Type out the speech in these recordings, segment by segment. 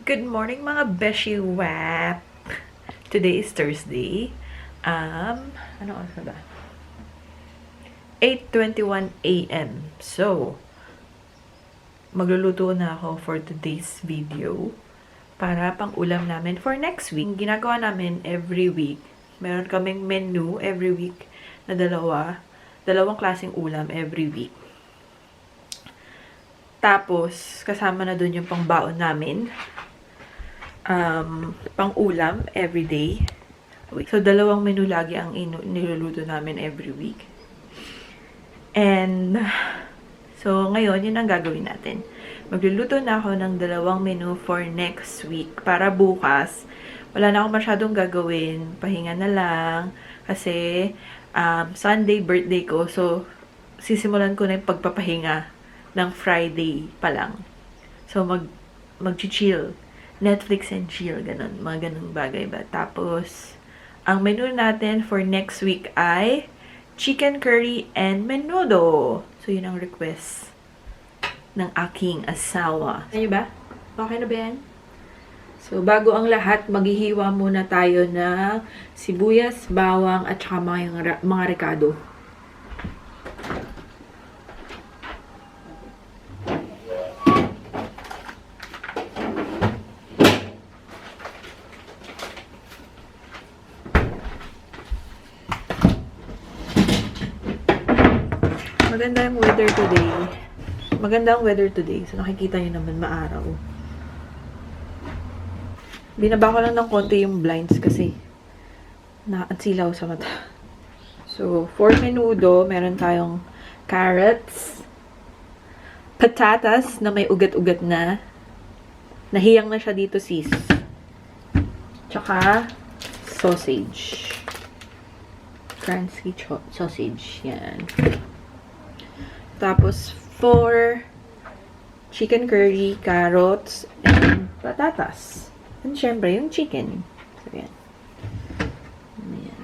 Good morning mga beshi wap! Today is Thursday. Ano oras na ba? 8:21 a.m. So, magluluto na ako for today's video para pang ulam namin for next week. Ginagawa namin every week. Meron kaming menu every week na dalawang klaseng ulam every week. Tapos, kasama na dun yung pangbaon namin. Pang ulam everyday. So, dalawang menu lagi ang niluluto namin every week. And, so, ngayon, yun ang gagawin natin. Magluluto na ako ng dalawang menu for next week. Para bukas, wala na akong masyadong gagawin. Pahinga na lang. Kasi, Sunday, birthday ko. So, sisimulan ko na yung pagpapahinga ng Friday pa lang. So, mag-chill. Netflix and chill, ganun. Mga ganung bagay ba. Tapos, ang menu natin for next week ay chicken curry and menudo. So, yun ang request ng aking asawa. Ano ba? Okay na ba yan? So, bago ang lahat, maghihiwa muna tayo ng sibuyas, bawang, at saka mga rekado. Maganda yung weather today. Maganda ang weather today. So, nakikita nyo naman maaraw. Binaba ko lang ng konti yung blinds kasi naatsilaw sa mata. So, for menudo, meron tayong carrots, patatas na may ugat-ugat na. Nahiyang na siya dito, sis. Tsaka, sausage. Crunchy sausage. Yan. Tapos, for chicken curry, carrots, and patatas. And syempre, yung chicken. So, yan. Ayan.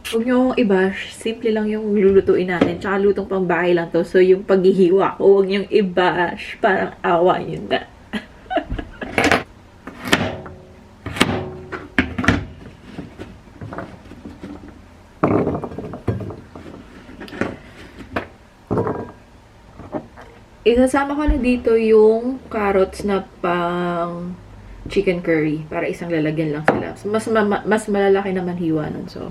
Huwag nyo i-bash. Simple lang yung lulutuin natin. Tsaka lutong pambahay lang to. So, yung paghihiwa ko, huwag nyo i-bash. Parang awa nyo na. Isasama ko na dito yung carrots na pang chicken curry. Para isang lalagyan lang sila. So, mas malalaki naman hiwa nun. So,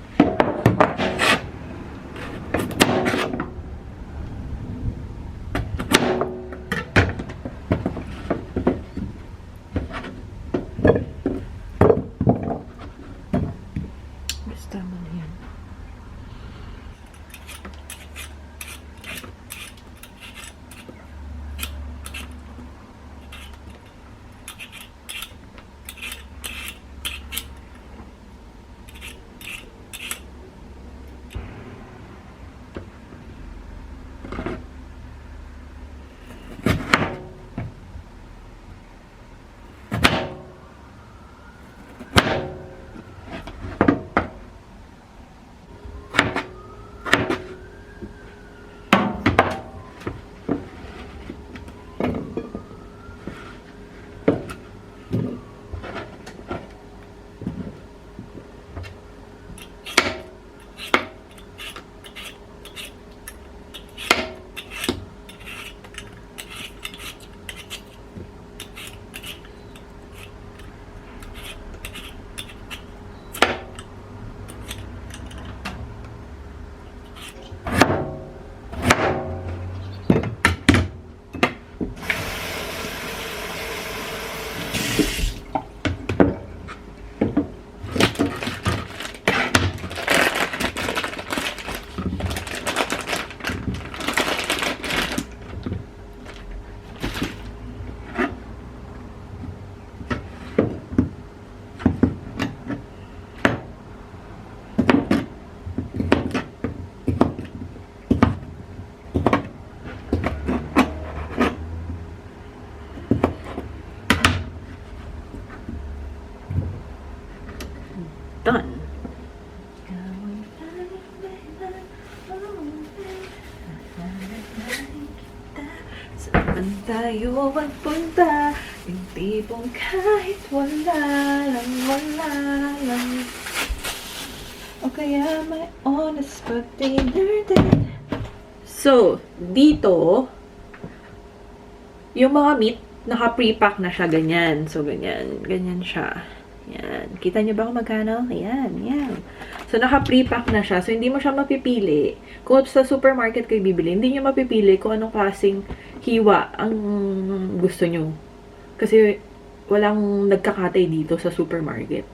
Saan tayo magpunta? Yung tipong kahit wala lang. O kaya may honest but dinner din. So, dito, yung mga meat, naka-pre-pack na siya, ganyan. So, ganyan. Ganyan siya. Yan. Kita niyo ba kung magkano? Ayan, yan. So, naka-pre-pack na siya. So, hindi mo siya mapipili. Kung sa supermarket kayo bibili, hindi niyo mapipili kung anong klaseng hiwa ang gusto niyo. Kasi, walang nagkakatay dito sa supermarket.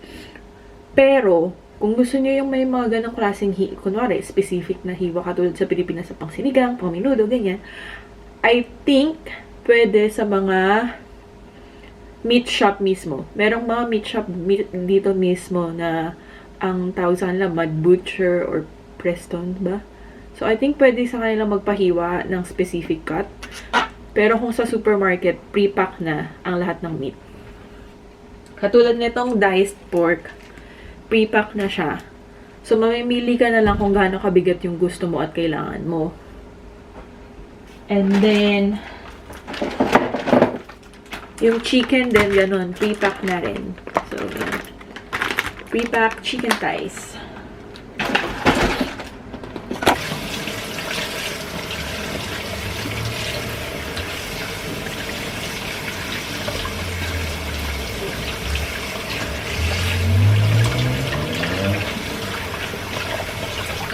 Pero, kung gusto niyo yung may mga ganong klaseng kunwari, specific na hiwa katulad sa Pilipinas sa pangsinigang, pangminudo, ganyan, I think, pwede sa mga meat shop mismo. Merong mga meat shop dito mismo na ang tawag sa kanila Mud Butcher or Preston ba? So, I think pwede sa kanila magpahiwa ng specific cut. Pero kung sa supermarket, pre-pack na ang lahat ng meat. Katulad nitong diced pork, pre-pack na siya. So, mamimili ka na lang kung gaano kabigat yung gusto mo at kailangan mo. And then, yung chicken din, ganun. Pre-pack na rin. So, pre-pack chicken thighs.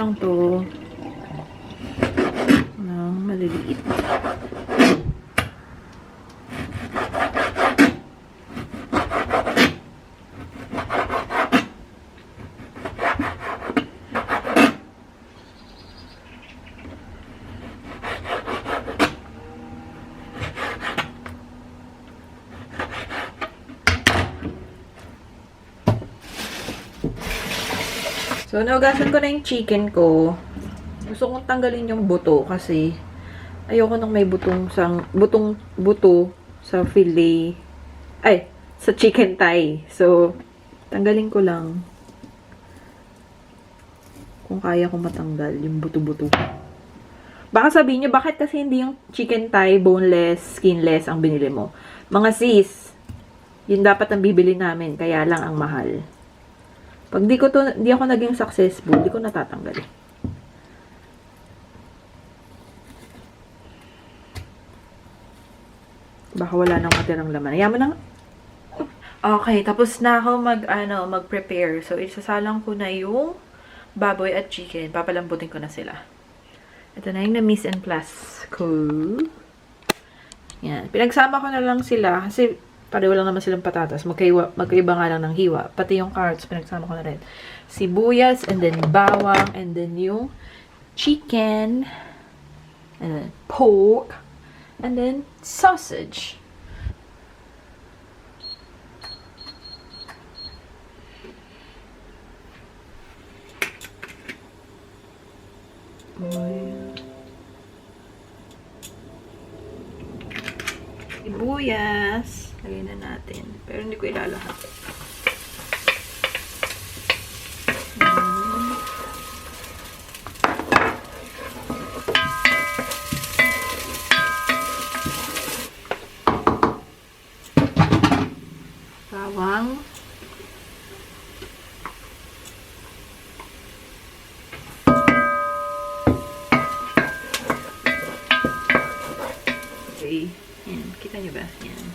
Ang to. Maliliit. So, naugasan ko na yung chicken ko. Gusto kong tanggalin yung buto kasi ayoko nang may buto sa fillet. Ay, sa chicken thigh. So, tanggalin ko lang. Kung kaya ko matanggal yung buto-buto. Baka sabihin nyo, bakit kasi hindi yung chicken thigh, boneless, skinless ang binili mo? Mga sis, yun dapat ang bibili namin. Kaya lang ang mahal. Pag di ako naging successful, di ko natatanggal. Baka wala nang matirang laman. Ayaw mo na. Okay, tapos na ako mag-prepare. So, isasalang ko na yung baboy at chicken. Papalambutin ko na sila. Ito na yung na-mise en place ko. Yan. Pinagsama ko na lang sila kasi pareho lang naman silang patatas. Magkaiba nga lang ng hiwa. Pati yung carrots, pinagsama ko na rin. Sibuyas, and then bawang, and then yung chicken, and then pork, and then sausage. Sibuyas. Lagyan na natin. Pero hindi ko ilalahat. Bawang. Okay. Yan. Kita nyo ba? Yan.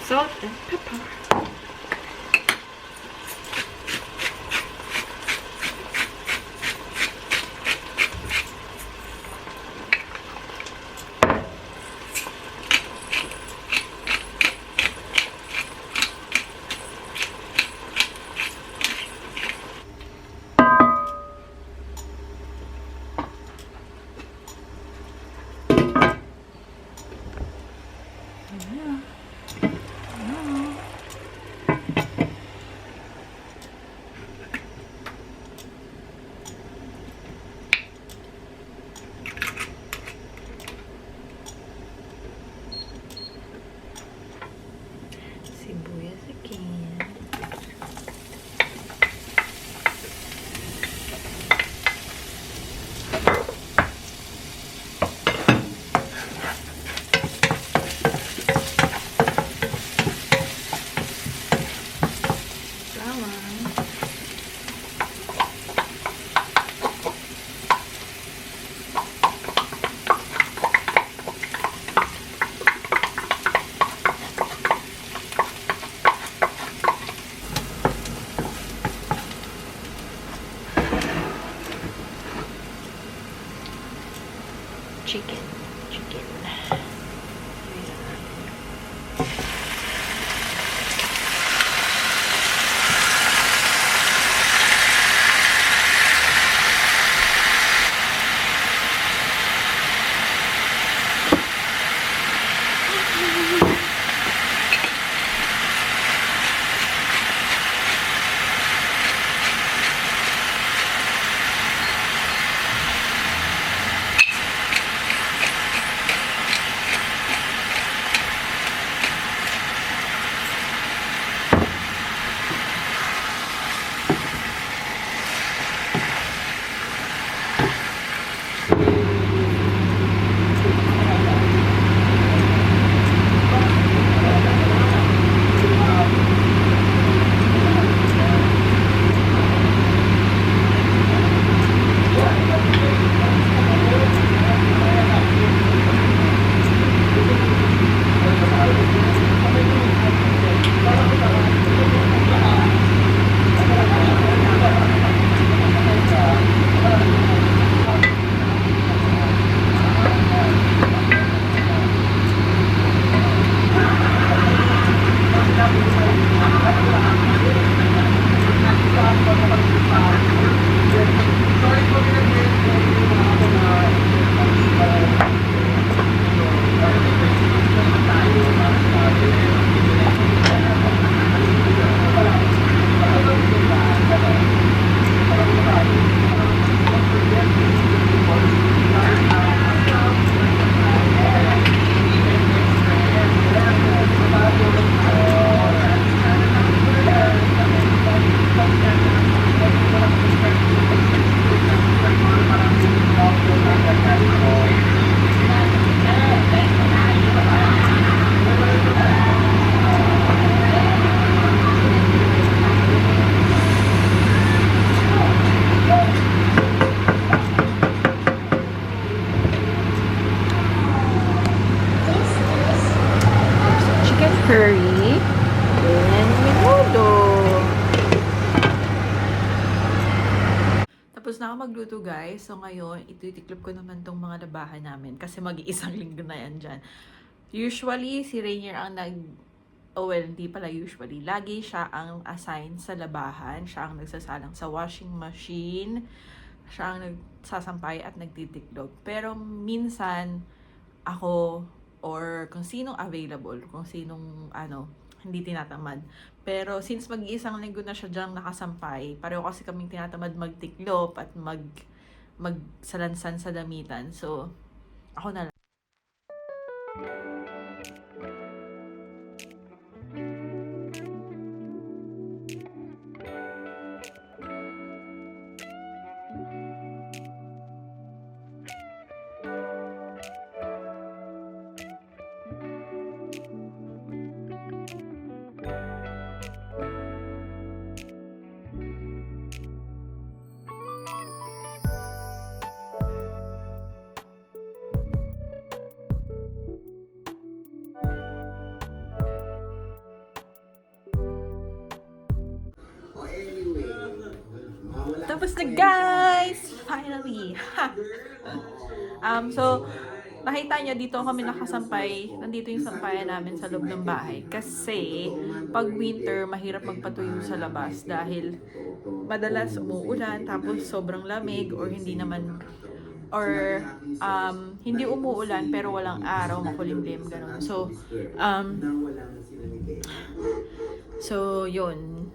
Salt and pepper. Chicken. Chicken curry. Then, menudo. Tapos na ako magluto, guys. So, ngayon, ititiklop ko naman tong mga labahan namin. Kasi mag-iisang linggo na yan dyan. Usually, si Rainier ang oh well, hindi pala usually. Lagi siya ang assign sa labahan. Siya ang nagsasalang sa washing machine. Siya ang nagsasampay at nagtitiklop. Pero minsan, ako or kung sinong available, kung sinong hindi tinatamad. Pero since mag-iisang linggo na siya diyang nakasampay, pareho kasi kaming tinatamad magtiklop at magsalansan sa damitan. So, ako na lang. Tapos na, guys! Finally! So, nakita nyo, dito kami nakasampay. Nandito yung sampayan namin sa loob ng bahay. Kasi, pag winter, mahirap magpatuyo sa labas. Dahil, madalas umuulan, tapos sobrang lamig, or hindi naman, or, hindi umuulan, pero walang araw, makulimlim, ganun. So, yun.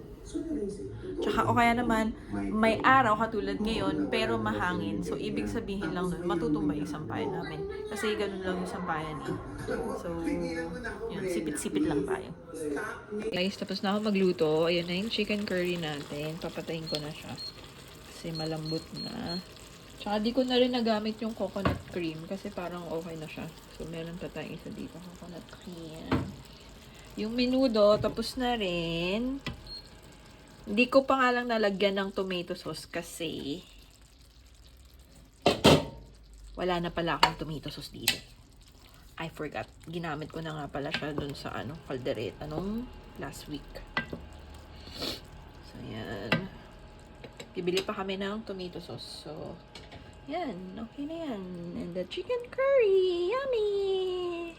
Tsaka o kaya naman, may araw katulad ngayon, pero mahangin. So, ibig sabihin lang nun, matutumbay yung sampayan namin. Kasi ganun lang yung sampayan eh. So, yun, sipit-sipit lang tayo. Guys, tapos na ako magluto. Ayun na yung chicken curry natin. Papatayin ko na siya. Kasi malambot na. Tsaka di ko na rin nagamit yung coconut cream kasi parang okay na siya. So, meron pa tayong isa dito, coconut cream. Yung menudo, tapos na rin. Hindi ko pa nga lang nalagyan ng tomato sauce kasi wala na pala akong tomato sauce dito. I forgot. Ginamit ko na nga pala siya dun sa caldereta nung last week. So, yan. Bibili pa kami ng tomato sauce. So, Yan, okay na yan. And the chicken curry, yummy!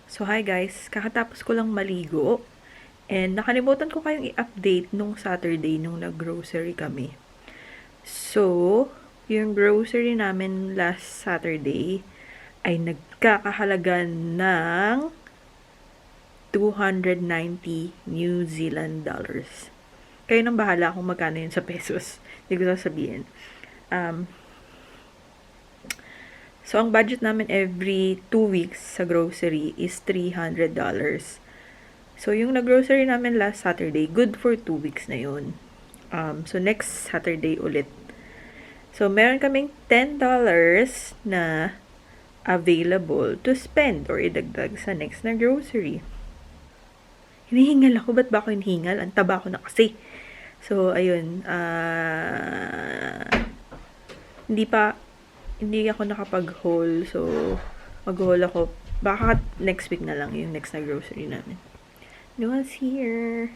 So, hi guys. Kakatapos ko lang maligo. And nakalimutan ko kayong i-update nung Saturday nung nag-grocery kami. So, yung grocery namin last Saturday ay nagkakahalaga ng 290 New Zealand dollars. Kayo nang bahala kung magkano yun sa pesos. Hindi ko sasabihin. So, ang budget namin every 2 weeks sa grocery is $300. So, yung nag-grocery namin last Saturday, good for 2 weeks na yun. So, next Saturday ulit. So, meron kaming $10 na available to spend or idagdag sa next na grocery. Hinihingal ako. Ba't ba ako hinihingal? Ang taba ko na kasi. So, ayun. Hindi ako nakapag-haul. So, mag-haul ako. Baka next week na lang yung next na grocery namin. No one's here.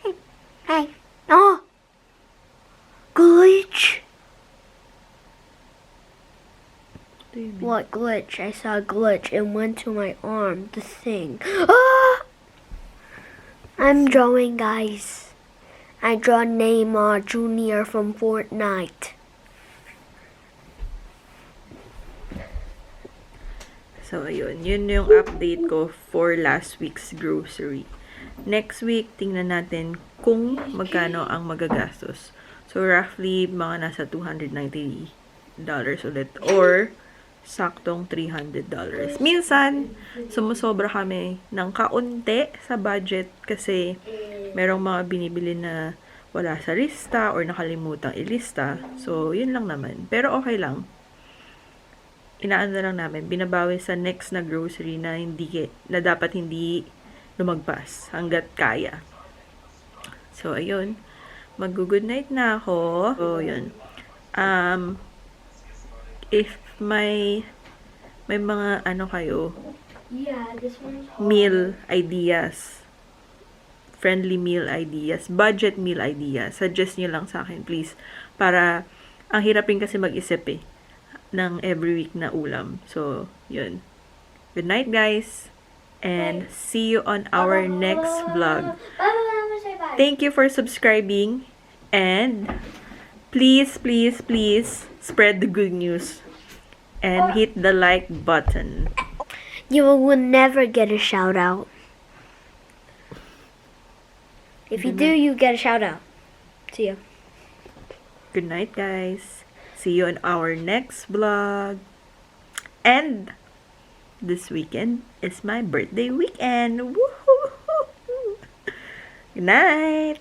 Hey. Hey. Oh! Glitch! What glitch? I saw a glitch. It went to my arm. The thing. Ah! I'm drawing, guys. I draw Neymar Jr. from Fortnite. So, ayun. Yun yung update ko for last week's grocery. Next week, tingnan natin kung magkano ang magagastos. So, roughly, mga nasa $290 ulit. Or, saktong $300. Minsan, sumusobra kami ng kaunti sa budget kasi merong mga binibili na wala sa lista or nakalimutang ilista. So, yun lang naman. Pero okay lang. Inaano lang namin, binabawi sa next na grocery na dapat hindi lumagpas hanggat kaya. So, ayun. Mag-good night na ako. So, yun. If may mga ano kayo, meal ideas, friendly meal ideas, budget meal ideas, suggest nyo lang sa akin, please. Para, ang hirap rin kasi mag-isip ng every week na ulam. So, yun. Good night, guys. And see you on our next vlog. Thank you for subscribing. And please, please, please spread the good news. And hit the like button. You will never get a shout out. If you do, you get a shout out. See ya. Good night, guys. See you on our next vlog. And this weekend is my birthday weekend. Woohoo! Good night.